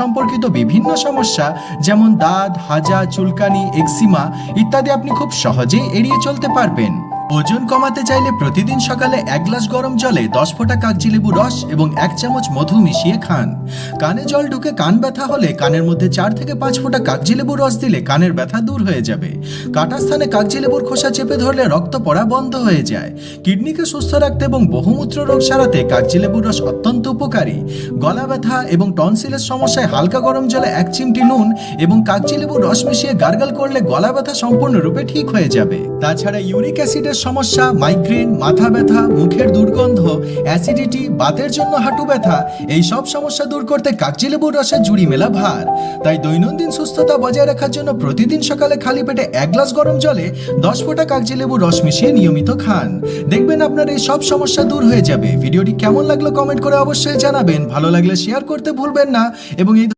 সম্পর্কিত বিভিন্ন সমস্যা যেমন দাঁত, হাজা, চুলকানি, এক্সিমা ইত্যাদি আপনি খুব সহজেই এড়িয়ে চলতে পারবেন। ওজন কমাতে চাইলে প্রতিদিন সকালে 1 গ্লাস গরম জলে 10 ফোঁটা কাগজিলেবু রস এবং 1 চামচ মধু মিশিয়ে খান। কানে জল ঢুকে কান ব্যথা হলে কানের মধ্যে 4 থেকে 5 ফোঁটা কাগজিলেবু রস দিলে কানের ব্যথা দূর হয়ে যাবে। কাটা স্থানে কাগজিলেবুর খোসা চেপে ধরলে রক্ত পড়া বন্ধ হয়ে যায়। কিডনিকে সুস্থ রাখতে এবং বহুমূত্র রোগ সারাতে কাগজিলেবুর রস অত্যন্ত উপকারী। গলা ব্যথা এবং টনসিলের সমস্যায় হালকা গরম জলে 1 চিমটি নুন এবং কাগজিলেবুর রস মিশিয়ে গার্গল করলে গলা ব্যথা সম্পূর্ণরূপে ঠিক হয়ে যাবে। তাছাড়া ইউরিক অ্যাসিডের সমস্যা, মাইগ্রেন, মাথা ব্যথা, মুখের দুর্গন্ধ, অ্যাসিডিটি, বাতের জন্য হাঁটু ব্যথা এই সব সমস্যা দূর করতে কাগজিলেবুর রসের জুড়ি মেলা ভার। তাই দৈনন্দিন সুস্থতা বজায় রাখার জন্য প্রতিদিন সকালে খালি পেটে 1 গ্লাস গরম জলে 10 ফোঁটা কাগজিলেবুর রস মিশিয়ে নিয়মিত খান। দেখবেন আপনার এই সব সমস্যা দূর হয়ে যাবে। ভিডিওটি কেমন লাগলো কমেন্ট করে অবশ্যই জানাবেন। ভালো লাগলে শেয়ার করতে ভুলবেন না এবং এই